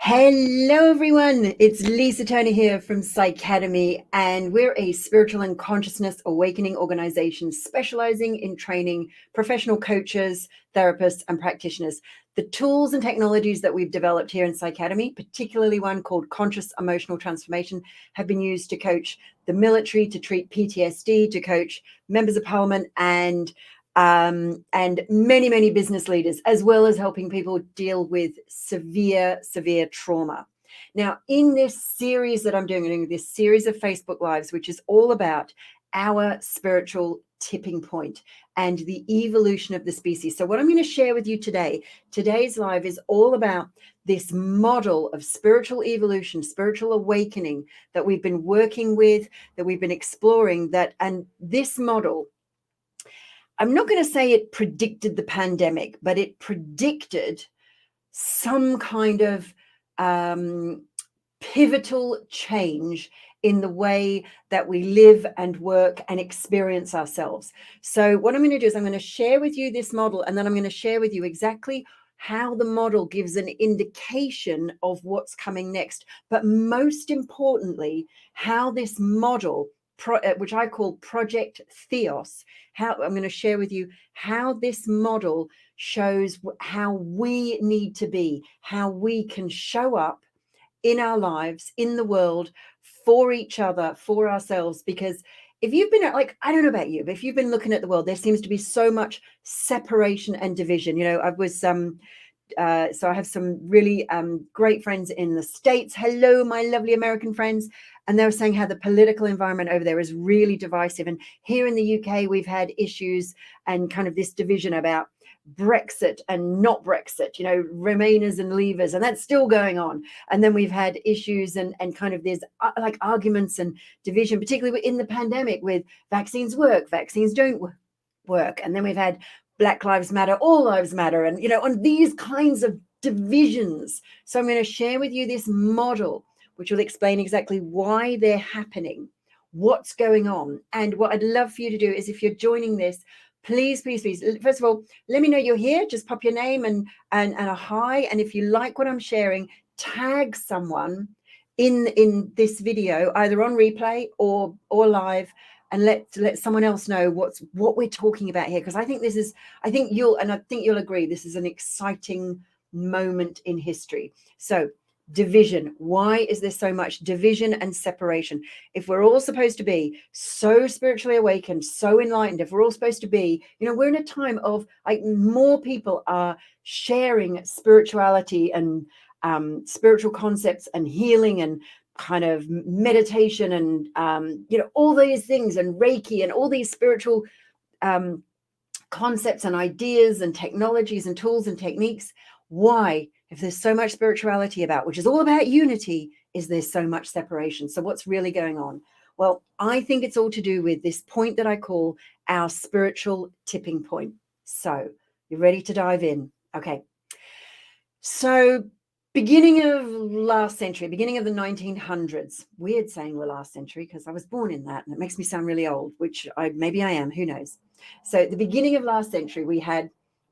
Hello, everyone. It's Lisa Turner here from Psychademy, and we're a spiritual and consciousness awakening organization specializing in training professional coaches, therapists, and practitioners. The tools and technologies that we've developed here in Psychademy, particularly one called Conscious Emotional Transformation, have been used to coach the military, to treat PTSD, to coach members of parliament, and many business leaders, as well as helping people deal with severe trauma. Now, in this series that I'm doing this series of Facebook Lives, which is all about our spiritual tipping point and the evolution of the species. So what I'm going to share with you today, today's live is all about this model of spiritual evolution, spiritual awakening that we've been working with, that we've been exploring, and this model, I'm not going to say it predicted the pandemic, but it predicted some kind of pivotal change in the way that we live and work and experience ourselves. So what I'm going to do is I'm going to share with you this model, and then I'm going to share with you exactly how the model gives an indication of what's coming next. But most importantly, how this model, which I call Project Theos, how I'm going to share with you how this model shows how we need to be, how we can show up in our lives, in the world, for each other, for ourselves. Because if you've been I don't know about you, but if you've been looking at the world, there seems to be so much separation and division. I was so I have some really great friends in the States. Hello, my lovely American friends. And they were saying how the political environment over there is really divisive. And here in the UK, we've had issues and kind of this division about Brexit and not Brexit, Remainers and Leavers, and that's still going on. And then we've had issues and kind of there's arguments and division, particularly in the pandemic, with vaccines work, vaccines don't work. And then we've had Black Lives Matter, all lives matter, and on these kinds of divisions. So I'm going to share with you this model, which will explain exactly why they're happening, what's going on. And what I'd love for you to do is, if you're joining this, please, first of all, let me know you're here. Just pop your name and a hi. And if you like what I'm sharing, tag someone in this video, either on replay or live, and let someone else know what we're talking about here. Because I think you'll agree, this is an exciting moment in history. So division. Why is there so much division and separation? If we're all supposed to be so spiritually awakened, so enlightened, if we're all supposed to be, we're in a time of more people are sharing spirituality and spiritual concepts and healing and kind of meditation and all these things, and Reiki and all these spiritual concepts and ideas and technologies and tools and techniques. Why, if there's so much spirituality about, which is all about unity, is there so much separation? So what's really going on? Well, I think it's all to do with this point that I call our spiritual tipping point. So you're ready to dive in? Okay. So beginning of last century, beginning of the 1900s, weird saying the last century because I was born in that and it makes me sound really old, which maybe I am, who knows. So at the beginning of last century, we had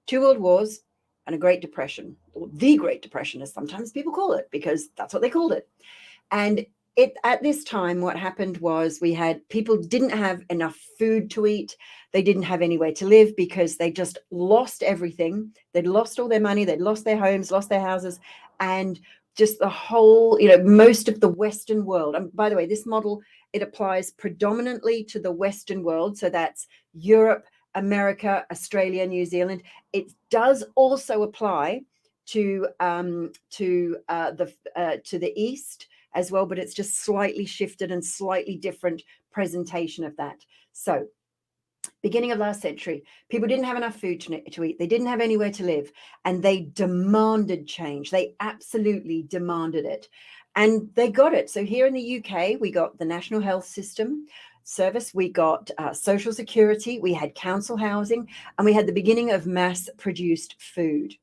2 world wars and a Great Depression, or the Great Depression, as sometimes people call it, because that's what they called it. And at this time, what happened was people didn't have enough food to eat. They didn't have anywhere to live because they just lost everything. They'd lost all their money. They'd lost their homes, lost their houses, and just the whole, most of the Western world. And by the way, this model, it applies predominantly to the Western world. So that's Europe, America, Australia, New Zealand. It does also apply to the East as well, but it's just slightly shifted and slightly different presentation of that. So beginning of last century, people didn't have enough food to eat. They didn't have anywhere to live, and they demanded change. They absolutely demanded it, and they got it. So here in the UK, we got the National Health Service, we got Social Security, we had council housing, and we had the beginning of mass-produced food.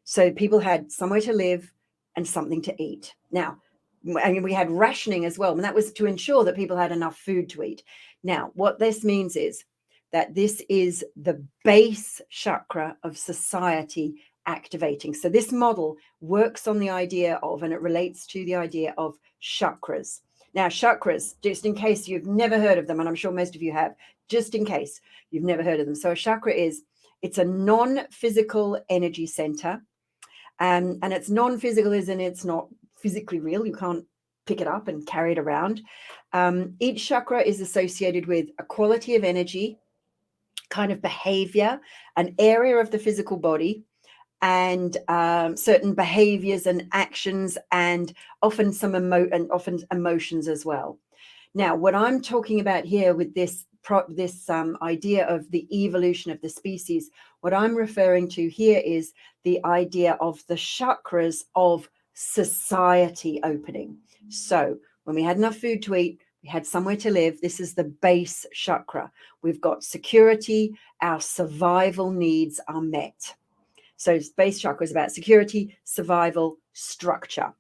So people had somewhere to live and something to eat. Now, and we had rationing as well, and that was to ensure that people had enough food to eat. Now, what this means is that this is the base chakra of society activating. So this model works on the idea of, and it relates to the idea of chakras. Now, chakras, just in case you've never heard of them, and I'm sure most of you have, just in case you've never heard of them. So a chakra it's a non-physical energy center. And it's non-physical as in it's not physically real. You can't pick it up and carry it around. Each chakra is associated with a quality of energy, kind of behavior, an area of the physical body, and certain behaviors and actions, and often often emotions as well. Now, what I'm talking about here with this idea of the evolution of the species, what I'm referring to here is the idea of the chakras of society opening. So when we had enough food to eat, we had somewhere to live. This is the base chakra. We've got security. Our survival needs are met. So base chakra is about security, survival, structure.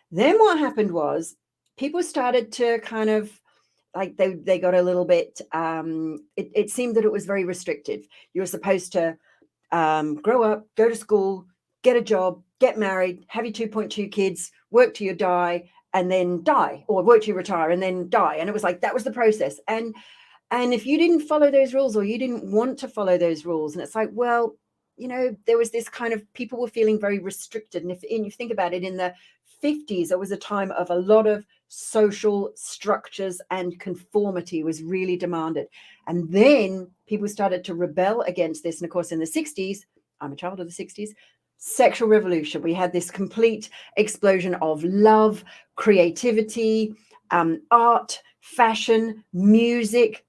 Then what happened was people started to kind of like they got a little bit, it seemed that it was very restrictive. You were supposed to grow up, go to school, get a job, get married, have your 2.2 kids, work till you die, and then die, or work till you retire and then die. And it was like, that was the process. And if you didn't follow those rules, or you didn't want to follow those rules, and it's like, well, you know, there was this kind of, people were feeling very restricted. And if you think about it, in the 50s, it was a time of a lot of social structures, and conformity was really demanded. And then people started to rebel against this. And of course, in the 60s, I'm a child of the 60s, sexual revolution. We had this complete explosion of love, creativity, art, fashion, music.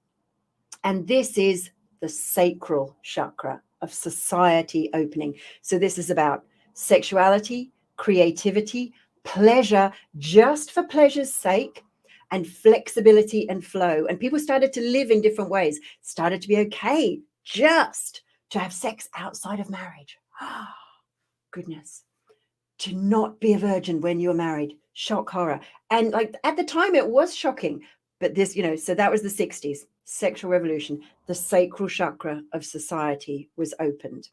And this is the sacral chakra of society opening. So this is about sexuality, creativity, pleasure, just for pleasure's sake, and flexibility and flow. And people started to live in different ways. It started to be okay just to have sex outside of marriage. Ah, goodness. To not be a virgin when you were married. Shock, horror. And like at the time it was shocking. But this, you know, so that was the 60s, sexual revolution. The sacral chakra of society was opened.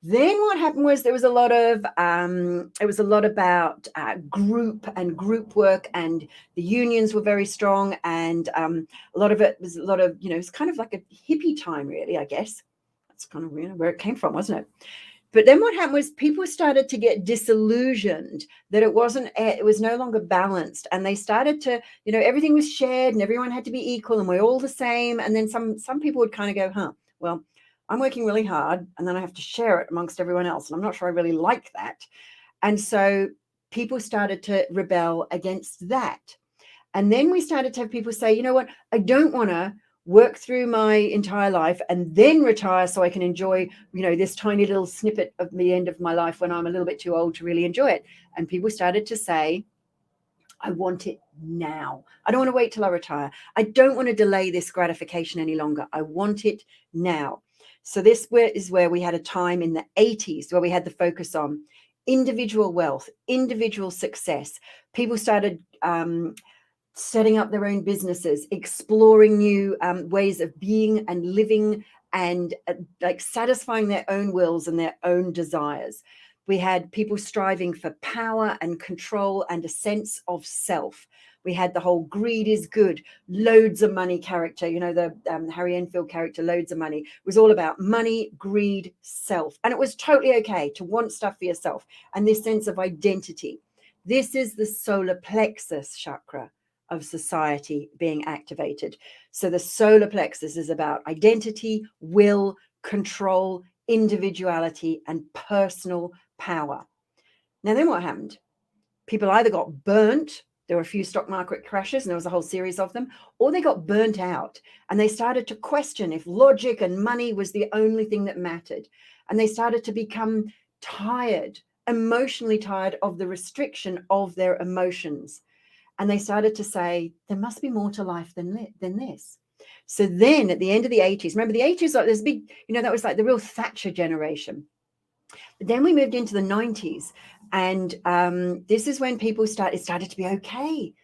Then what happened was there was a lot of, it was a lot about group and group work, and the unions were very strong. And a lot of it was a lot of, you know, it's kind of like a hippie time, really, I guess. That's kind of, you know, where it came from, wasn't it? But then what happened was people started to get disillusioned that it was no longer balanced. And they started to, you know, everything was shared and everyone had to be equal and we're all the same. And then some people would kind of go, well, I'm working really hard and then I have to share it amongst everyone else. And I'm not sure I really like that. And so people started to rebel against that. And then we started to have people say, you know what, I don't want to work through my entire life and then retire so I can enjoy, you know, this tiny little snippet of the end of my life when I'm a little bit too old to really enjoy it. And people started to say, I want it now. I don't want to wait till I retire. I don't want to delay this gratification any longer. I want it now. So this is where we had a time in the 80s where we had the focus on individual wealth, individual success. People started setting up their own businesses, exploring new ways of being and living, and like satisfying their own wills and their own desires. We had people striving for power and control and a sense of self. We had the whole greed is good, loads of money character, you know, the Harry Enfield character, loads of money. It was all about money, greed, self. And it was totally okay to want stuff for yourself, and this sense of identity. This is the solar plexus chakra of society being activated. So the solar plexus is about identity, will, control, individuality, and personal power. Now, then what happened? People either got burnt, there were a few stock market crashes and there was a whole series of them, or they got burnt out and they started to question if logic and money was the only thing that mattered. And they started to become tired, emotionally tired of the restriction of their emotions. And they started to say, there must be more to life than this. So then at the end of the 80s, remember the 80s, like this big, you know, that was like the real Thatcher generation. But then we moved into the 90s. And this is when people it started to be okay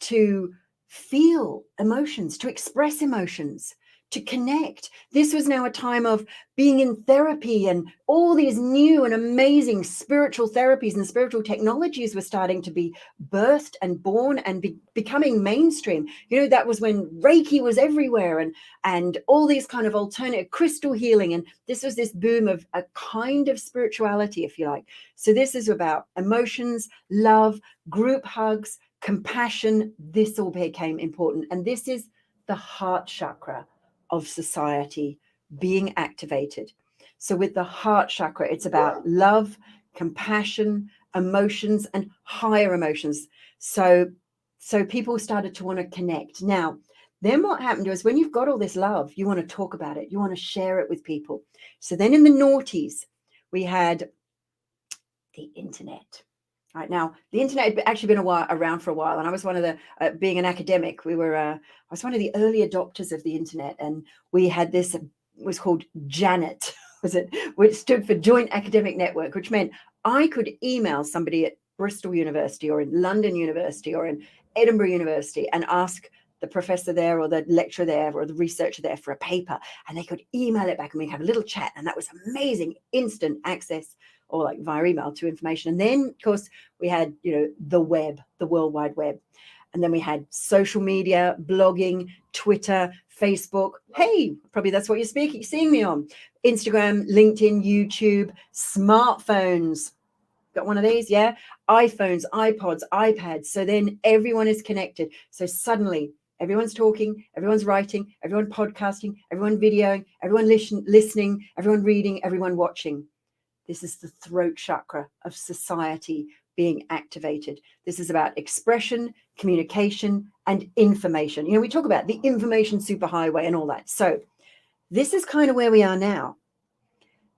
to feel emotions, to express emotions, to connect. This was now a time of being in therapy, and all these new and amazing spiritual therapies and spiritual technologies were starting to be birthed and born and becoming mainstream. You know, that was when Reiki was everywhere, and all these kind of alternative crystal healing. And this was this boom of a kind of spirituality, if you like. So this is about emotions, love, group hugs, compassion. This all became important. And this is the heart chakra of society being activated. So with the heart chakra, it's about love, compassion, emotions, and higher emotions. So people started to want to connect. Now, then what happened was, when you've got all this love, you want to talk about it. You want to share it with people. So then in the noughties, we had the internet. Right now, the internet had actually been around for a while, and I was one of the, being an academic, I was one of the early adopters of the internet, and we had this, it was called JANET, which stood for Joint Academic Network, which meant I could email somebody at Bristol University or in London University or in Edinburgh University and ask the professor there or the lecturer there or the researcher there for a paper, and they could email it back and we'd have a little chat, and that was amazing, instant access, or like via email, to information. And then, of course, we had, you know, the web, the World Wide Web. And then we had social media, blogging, Twitter, Facebook. Hey, probably that's what you're seeing me on. Instagram, LinkedIn, YouTube, smartphones. Got one of these? Yeah. iPhones, iPods, iPads. So then everyone is connected. So suddenly everyone's talking, everyone's writing, everyone podcasting, everyone videoing, everyone listening, everyone reading, everyone watching. This is the throat chakra of society being activated. This is about expression, communication, and information. You know, we talk about the information superhighway and all that. So this is kind of where we are now.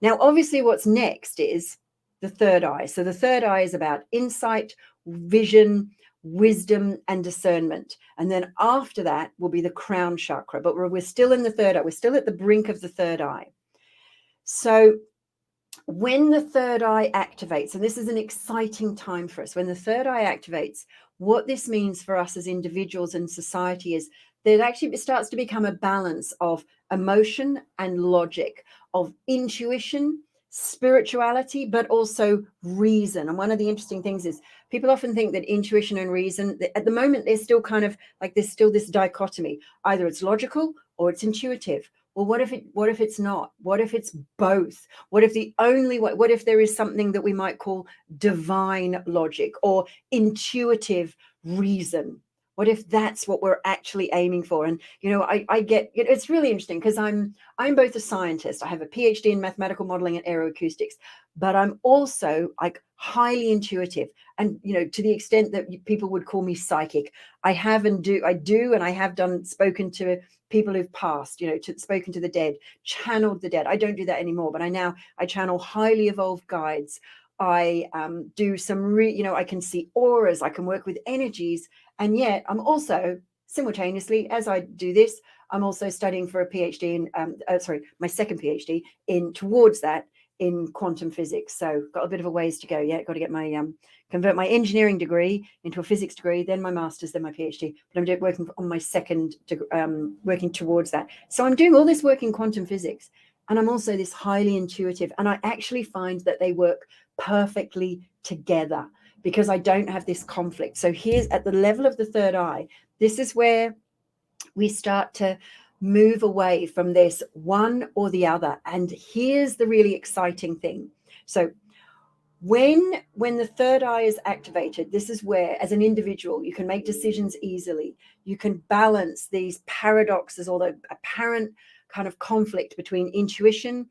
Now, obviously, what's next is the third eye. So the third eye is about insight, vision, wisdom, and discernment. And then after that will be the crown chakra. But we're still in the third eye. We're still at the brink of the third eye. So when the third eye activates, and this is an exciting time for us, when the third eye activates, what this means for us as individuals and society is that actually it starts to become a balance of emotion and logic, of intuition, spirituality, but also reason. And one of the interesting things is people often think that intuition and reason, at the moment, they're still kind of like, there's still this dichotomy. Either it's logical or it's intuitive. Well, what if it's not? What if it's both? What if what if there is something that we might call divine logic or intuitive reason? What if that's what we're actually aiming for? And, you know, I get, it's really interesting because I'm both a scientist. I have a PhD in mathematical modeling and aeroacoustics, but I'm also like highly intuitive. And, you know, to the extent that people would call me psychic, I have spoken to people who've passed, you know, spoken to the dead, channeled the dead. I don't do that anymore, but I channel highly evolved guides. I do some, I can see auras, I can work with energies. And yet I'm also simultaneously, as I do this, I'm also studying for a PhD in, my second PhD towards that in quantum physics. So got a bit of a ways to go yet. Got to get my convert my engineering degree into a physics degree, then my master's, then my PhD. But I'm working on my second, working towards that. So I'm doing all this work in quantum physics, and I'm also this highly intuitive. And I actually find that they work perfectly together because I don't have this conflict. So here's at the level of the third eye, this is where we start to move away from this one or the other. And here's the really exciting thing. So when the third eye is activated, this is where, as an individual, you can make decisions easily. You can balance these paradoxes or the apparent kind of conflict between intuition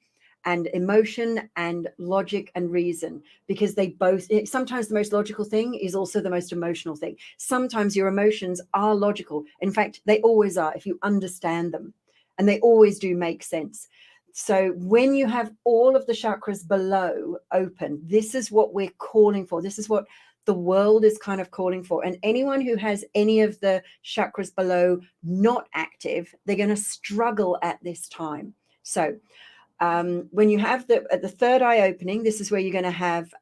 and emotion and logic and reason, because they both, sometimes the most logical thing is also the most emotional thing. Sometimes your emotions are logical. In fact, they always are if you understand them, and they always do make sense. So when you have all of the chakras below open, this is what we're calling for. This is what the world is kind of calling for. And anyone who has any of the chakras below not active, they're going to struggle at this time. So when you have the third eye opening, this is where you're going to have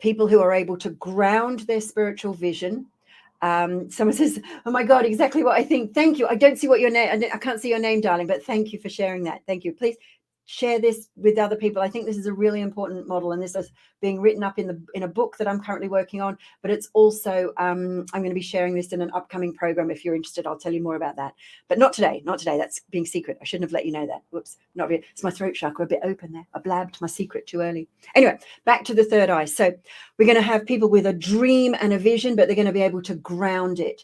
people who are able to ground their spiritual vision. Someone says, oh my God, exactly what I think. Thank you. I don't see what your name, I can't see your name, darling, but thank you for sharing that. Thank you. Please share this with other people. I think this is a really important model, and this is being written up in a book that I'm currently working on, but it's also I'm going to be sharing this in an upcoming program. If you're interested, I'll tell you more about that, but not today. That's being secret. I shouldn't have let you know that. Whoops, not really. It's my throat chakra a bit open there. I blabbed my secret too early. Anyway, back to the third eye. So we're going to have people with a dream and a vision, but they're going to be able to ground it.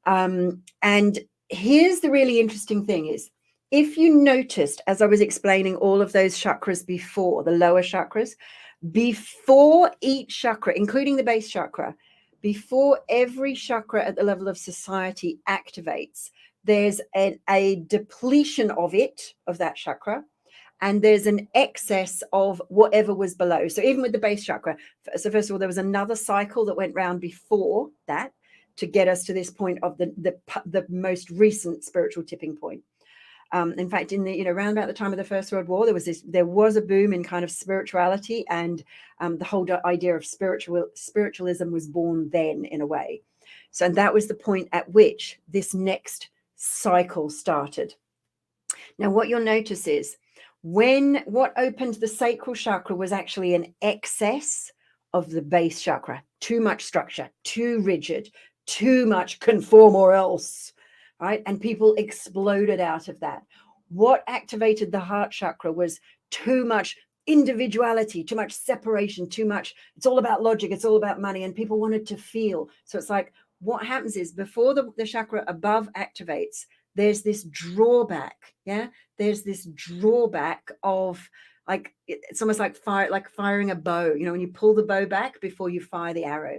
And here's the really interesting thing is, if you noticed, as I was explaining all of those chakras before, the lower chakras, before each chakra, including the base chakra, before every chakra at the level of society activates, there's a depletion of that chakra, and there's an excess of whatever was below. So even with the base chakra, so first of all, there was another cycle that went round before that to get us to this point of the most recent spiritual tipping point. In fact, in the around about the time of the First World War, there was a boom in kind of spirituality, and the whole idea of spiritualism was born then, in a way. So, and that was the point at which this next cycle started. Now, what you'll notice is what opened the sacral chakra was actually an excess of the base chakra. Too much structure, too rigid, too much conform or else. Right? And people exploded out of that. What activated the heart chakra was too much individuality, too much separation, too much. It's all about logic. It's all about money. And people wanted to feel. So it's like, what happens is before the chakra above activates, there's this drawback. Yeah. There's this drawback of, like, it's almost like firing a bow, when you pull the bow back before you fire the arrow.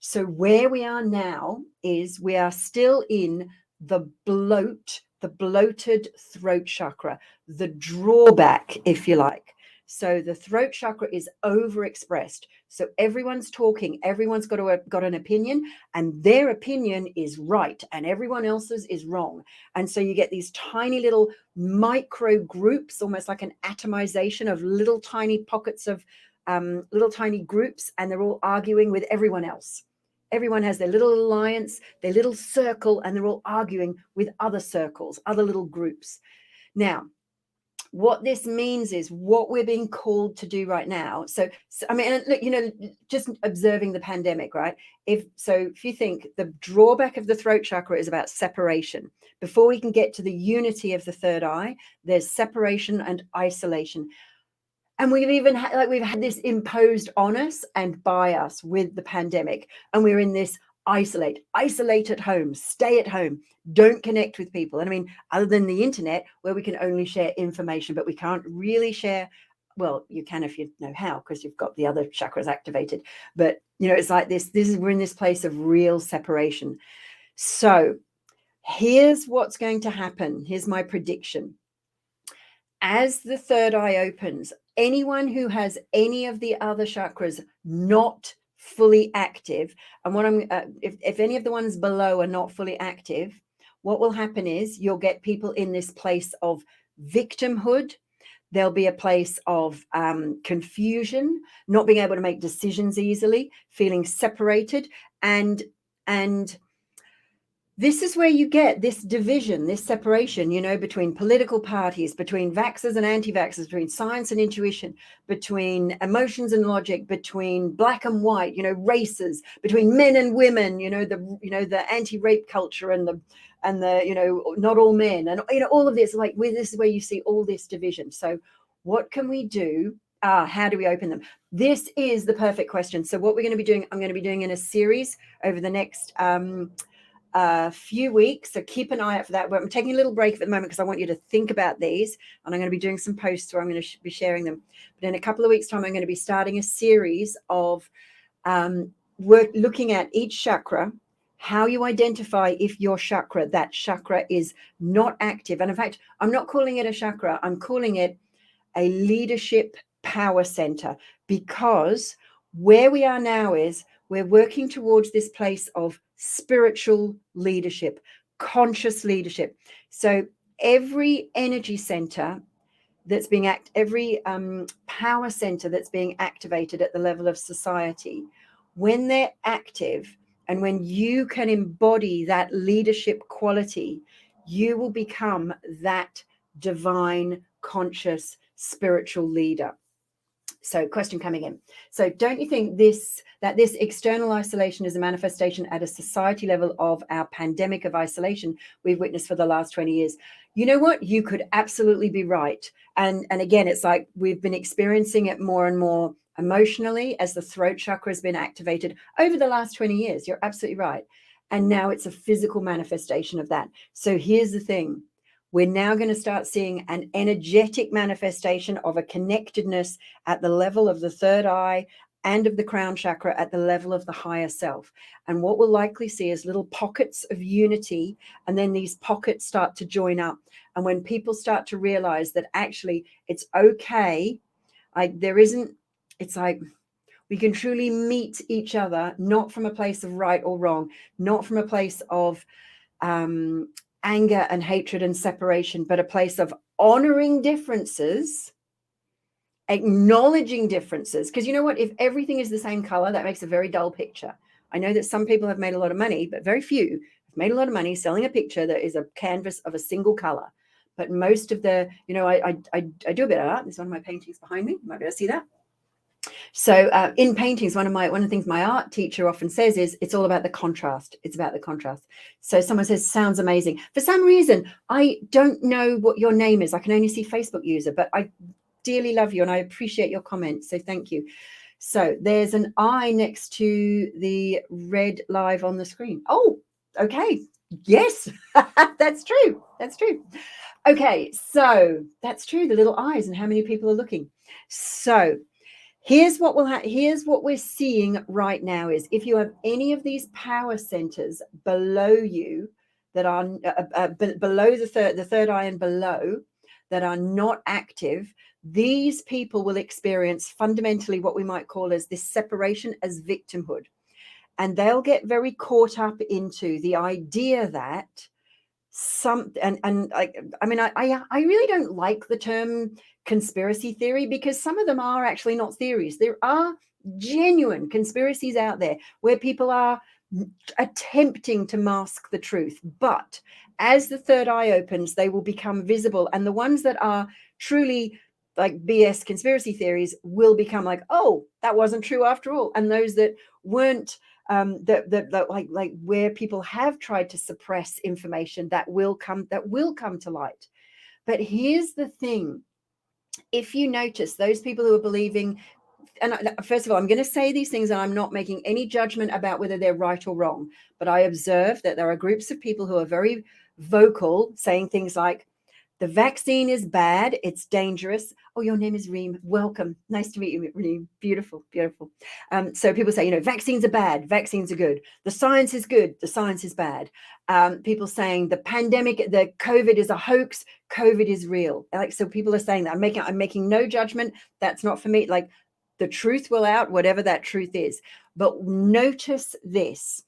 So where we are now is we are still in the bloated throat chakra, the drawback, if you like. So the throat chakra is overexpressed. So everyone's talking, everyone's got an opinion, and their opinion is right, and everyone else's is wrong. And so you get these tiny little micro groups, almost like an atomization of little tiny pockets of little tiny groups, and they're all arguing with everyone else. Everyone has their little alliance, their little circle, and they're all arguing with other circles, other little groups. Now, what this means is what we're being called to do right now. So I mean, look, just observing the pandemic, right? If you think the drawback of the throat chakra is about separation, before we can get to the unity of the third eye, there's separation and isolation. And we've had this imposed on us and by us with the pandemic. And we're in this isolate at home, stay at home, don't connect with people. And I mean, other than the internet, where we can only share information, but we can't really share. Well, you can if you know how, because you've got the other chakras activated. But, it's like we're in this place of real separation. So here's what's going to happen. Here's my prediction. As the third eye opens, anyone who has any of the other chakras not fully active, and if any of the ones below are not fully active, what will happen is you'll get people in this place of victimhood. There'll be a place of confusion, not being able to make decisions easily, feeling separated, and this is where you get this division, this separation, between political parties, between vaxxers and anti-vaxxers, between science and intuition, between emotions and logic, between black and white, races, between men and women, the anti-rape culture and the not all men, and all of this. Like, this is where you see all this division. So what can we do? How do we open them? This is the perfect question. So what we're going to be doing, I'm going to be doing in a series over the next few weeks, so keep an eye out for that. I'm taking a little break at the moment because I want you to think about these, and I'm going to be doing some posts where I'm going to be sharing them. But in a couple of weeks' time, I'm going to be starting a series of looking at each chakra, how you identify if that chakra is not active. And in fact, I'm not calling it a chakra, I'm calling it a leadership power center, because where we are now is we're working towards this place of spiritual leadership, conscious leadership. So every energy center that's being every power center that's being activated at the level of society, when they're active And when you can embody that leadership quality, you will become that divine, conscious, spiritual leader. So, question coming in. So, don't you think that this external isolation is a manifestation at a society level of our pandemic of isolation we've witnessed for the last 20 years? You know what? You could absolutely be right. And again, it's like we've been experiencing it more and more emotionally as the throat chakra has been activated over the last 20 years. You're absolutely right. And now it's a physical manifestation of that. So, here's the thing. We're now going to start seeing an energetic manifestation of a connectedness at the level of the third eye and of the crown chakra at the level of the higher self. And what we'll likely see is little pockets of unity, and then these pockets start to join up. And when people start to realize that actually it's okay, it's like we can truly meet each other, not from a place of right or wrong, not from a place of anger and hatred and separation, but a place of honoring differences, acknowledging differences. Because you know what? If everything is the same color, that makes a very dull picture. I know that some people have made a lot of money, but very few have made a lot of money selling a picture that is a canvas of a single color. But most of the, I do a bit of art. There's one of my paintings behind me. You might be able to see that. So in paintings, one of the things my art teacher often says is it's all about the contrast. It's about the contrast. So someone says, sounds amazing. For some reason, I don't know what your name is. I can only see Facebook user, but I dearly love you and I appreciate your comments. So thank you. So there's an eye next to the red live on the screen. Oh, okay. Yes, that's true. That's true. Okay, so that's true. The little eyes and how many people are looking. So here's what we're seeing right now is if you have any of these power centers below you that are below the third eye and below that are not active, these people will experience fundamentally what we might call as this separation as victimhood. And they'll get very caught up into the idea that I really don't like the term conspiracy theory because some of them are actually not theories. There are genuine conspiracies out there where people are attempting to mask the truth. But as the third eye opens, they will become visible. And the ones that are truly like BS conspiracy theories will become like, oh, that wasn't true after all. And those that weren't, like where people have tried to suppress information that will come to light. But here's the thing. If you notice those people who are believing, and first of all, I'm going to say these things and I'm not making any judgment about whether they're right or wrong, but I observe that there are groups of people who are very vocal saying things like, the vaccine is bad. It's dangerous. Oh, your name is Reem. Welcome. Nice to meet you, Reem. Beautiful, beautiful. So people say, vaccines are bad. Vaccines are good. The science is good. The science is bad. People saying the pandemic, the COVID is a hoax. COVID is real. So people are saying that. I'm making no judgment. That's not for me. Like the truth will out, whatever that truth is. But notice this.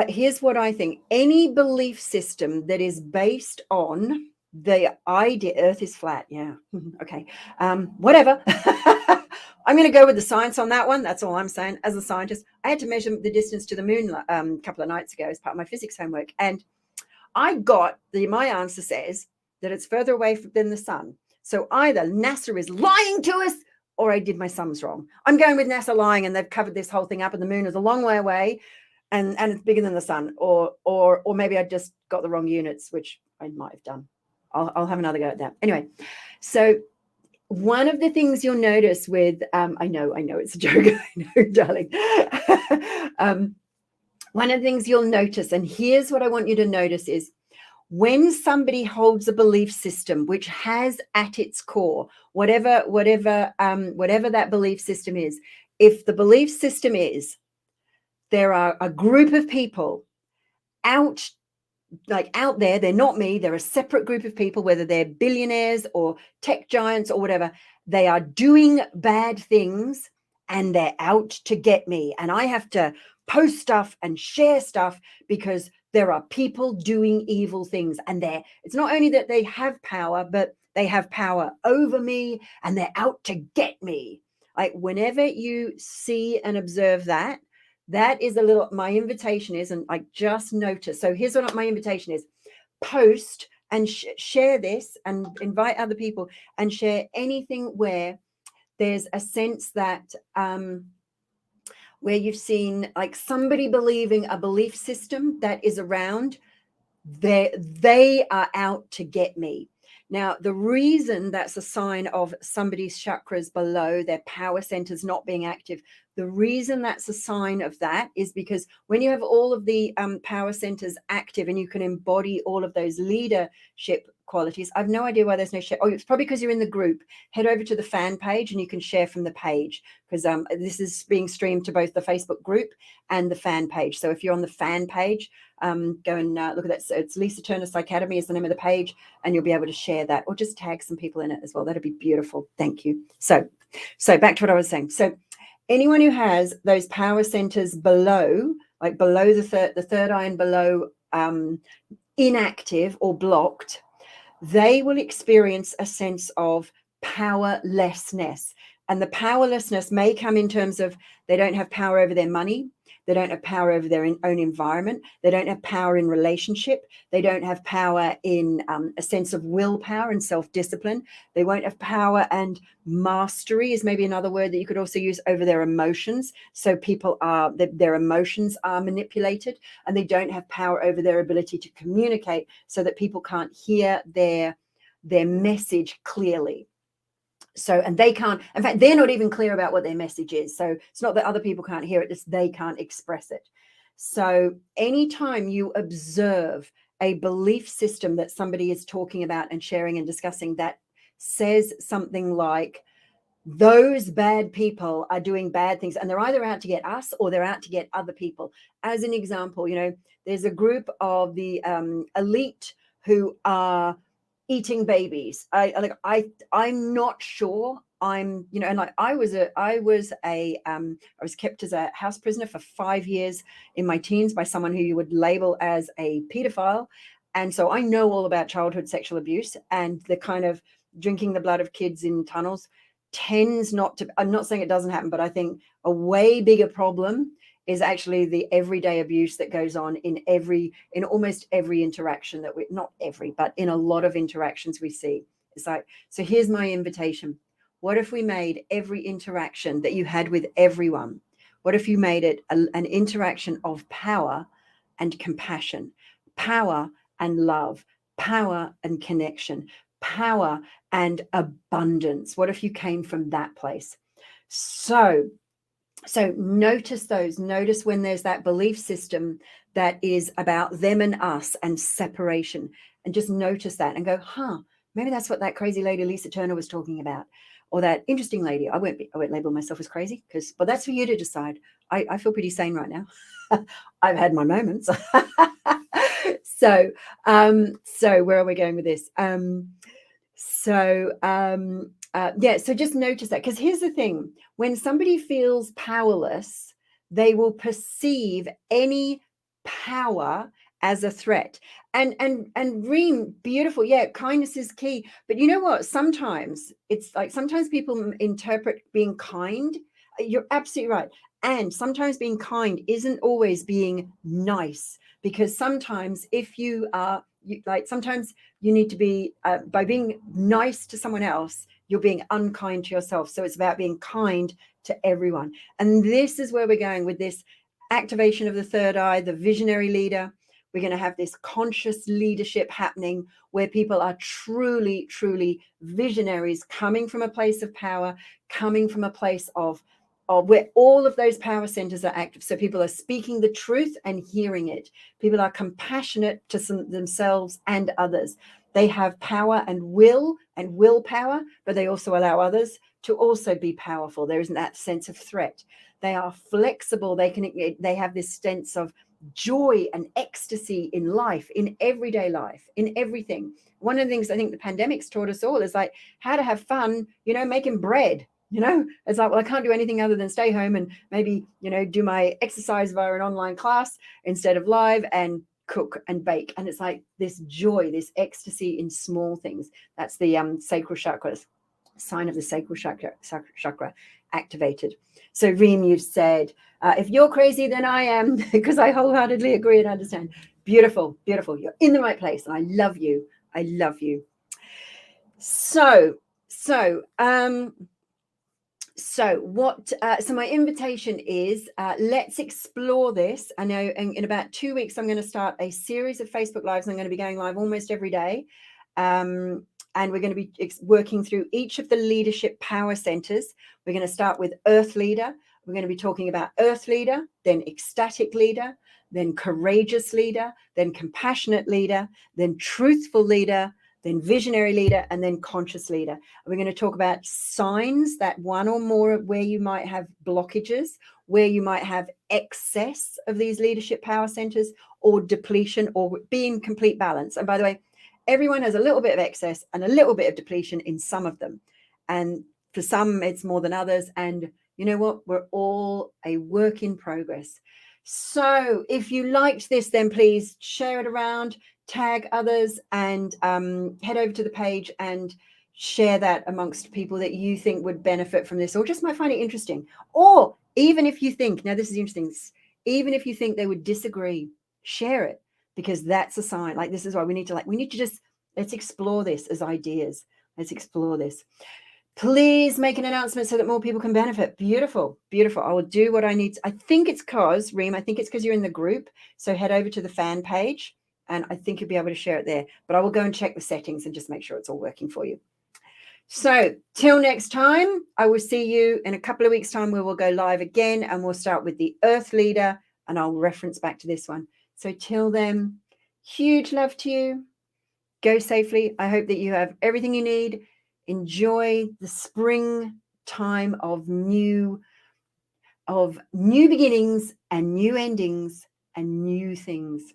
Here's what I think. Any belief system that is based on the idea Earth is flat. Yeah. Okay. Whatever. I'm going to go with the science on that one. That's all I'm saying. As a scientist, I had to measure the distance to the moon a couple of nights ago as part of my physics homework. And I got my answer says that it's further away than the sun. So either NASA is lying to us or I did my sums wrong. I'm going with NASA lying and they've covered this whole thing up and the moon is a long way away. And it's bigger than the sun, or maybe I just got the wrong units, which I might have done. I'll have another go at that. Anyway, so one of the things you'll notice with, I know it's a joke, I know, darling. One of the things you'll notice, and here's what I want you to notice is when somebody holds a belief system which has at its core whatever that belief system is, if the belief system is there are a group of people out there, they're not me, they're a separate group of people, whether they're billionaires or tech giants or whatever, they are doing bad things and they're out to get me. And I have to post stuff and share stuff because there are people doing evil things. And it's not only that they have power, but they have power over me and they're out to get me. Like whenever you see and observe that, that is a little, my invitation is, and like just notice. So here's what my invitation is: post and share this and invite other people and share anything where there's a sense that where you've seen like somebody believing a belief system that is around, they are out to get me. Now, the reason that's a sign of somebody's chakras below, their power centers not being active, the reason that's a sign of that is because when you have all of the power centers active and you can embody all of those leadership qualities, I've no idea why there's no share. Oh, it's probably because you're in the group. Head over to the fan page and you can share from the page, because this is being streamed to both the Facebook group and the fan page. So if you're on the fan page, go and look at that. So it's Lisa Turner Psychacademy is the name of the page, and you'll be able to share that or just tag some people in it as well. That'd be beautiful. Thank you. So back to what I was saying. So anyone who has those power centers below, like below the third eye and below inactive or blocked, they will experience a sense of powerlessness. And the powerlessness may come in terms of they don't have power over their money. They don't have power over their own environment. They don't have power in relationship. They don't have power in a sense of willpower and self-discipline. They won't have power, and mastery is maybe another word that you could also use, over their emotions. So people are, their emotions are manipulated, and they don't have power over their ability to communicate so that people can't hear their message clearly. So, and they can't, in fact, they're not even clear about what their message is. So it's not that other people can't hear it, it's they can't express it. So anytime you observe a belief system that somebody is talking about and sharing and discussing that says something like, those bad people are doing bad things, and they're either out to get us or they're out to get other people. As an example, there's a group of the elite who are eating babies. I'm not sure. And like I was kept as a house prisoner for 5 years in my teens by someone who you would label as a pedophile. And so I know all about childhood sexual abuse, and the kind of drinking the blood of kids in tunnels tends not to, I'm not saying it doesn't happen, but I think a way bigger problem is actually the everyday abuse that goes on in almost every interaction that not every, but in a lot of interactions we see. It's like, so here's my invitation. What if we made every interaction that you had with everyone, what if you made it an interaction of power and compassion, power and love, power and connection, power and abundance? What if you came from that place? So notice when there's that belief system that is about them and us and separation, and just notice that and go, maybe that's what that crazy lady Lisa Turner was talking about, or that interesting lady. I won't label myself as crazy, but that's for you to decide. I feel pretty sane right now. I've had my moments. So where are we going with this? So just notice that, because here's the thing: when somebody feels powerless, they will perceive any power as a threat. And Reem, beautiful. Yeah, kindness is key. But you know what? Sometimes it's like, sometimes people interpret being kind. You're absolutely right. And sometimes being kind isn't always being nice, because sometimes if you are, sometimes you need to be, by being nice to someone else, you're being unkind to yourself. So it's about being kind to everyone. And this is where we're going with this activation of the third eye, the visionary leader. We're going to have this conscious leadership happening where people are truly, truly visionaries, coming from a place of power, coming from a place of where all of those power centers are active. So people are speaking the truth and hearing it. People are compassionate to themselves and others. They have power and willpower, but they also allow others to also be powerful. There isn't that sense of threat. They are flexible. They have this sense of joy and ecstasy in life, in everyday life, in everything. One of the things I think the pandemic's taught us all is like how to have fun, making bread. It's like, well, I can't do anything other than stay home and maybe, do my exercise via an online class instead of live, and cook and bake. And it's like this joy, this ecstasy in small things. That's the sacral chakras. sign of the sacral chakra activated. So Reem, you've said, if you're crazy, then I am, because I wholeheartedly agree and understand. Beautiful, beautiful. You're in the right place. And I love you. I love you. So my invitation is, let's explore this. I know in about 2 weeks, I'm going to start a series of Facebook Lives. I'm going to be going live almost every day. And we're going to be working through each of the leadership power centers. We're going to start with Earth Leader. We're going to be talking about Earth Leader, then Ecstatic Leader, then Courageous Leader, then Compassionate Leader, then Truthful Leader, then Visionary Leader, and then Conscious Leader. We're going to talk about signs, that one or more where you might have blockages, where you might have excess of these leadership power centers, or depletion, or be in complete balance. And by the way, everyone has a little bit of excess and a little bit of depletion in some of them. And for some, it's more than others. And you know what? We're all a work in progress. So if you liked this, then please share it around, tag others, and head over to the page and share that amongst people that you think would benefit from this, or just might find it interesting. Or even if you think, now this is interesting, even if you think they would disagree, share it, because that's a sign. Like, this is why we need to just, let's explore this as ideas. Let's explore this. Please make an announcement so that more people can benefit. Beautiful, beautiful. I will do what I need. I think it's because, Reem, you're in the group. So head over to the fan page and I think you'll be able to share it there. But I will go and check the settings and just make sure it's all working for you. So till next time, I will see you in a couple of weeks' time. We will go live again and we'll start with the Earth Leader, and I'll reference back to this one. So till then, huge love to you. Go safely. I hope that you have everything you need. Enjoy the spring time of new beginnings and new endings and new things,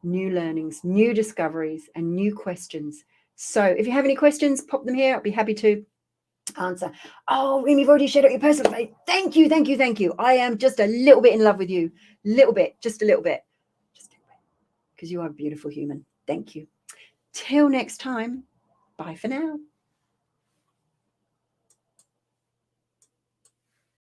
new learnings, new discoveries, and new questions. So if you have any questions, pop them here. I'll be happy to answer. Oh, Reem, you've already shared out your personal page. Thank you, thank you, thank you. I am just a little bit in love with you. Just a little bit. Because you are a beautiful human. Thank you. Till next time, bye for now.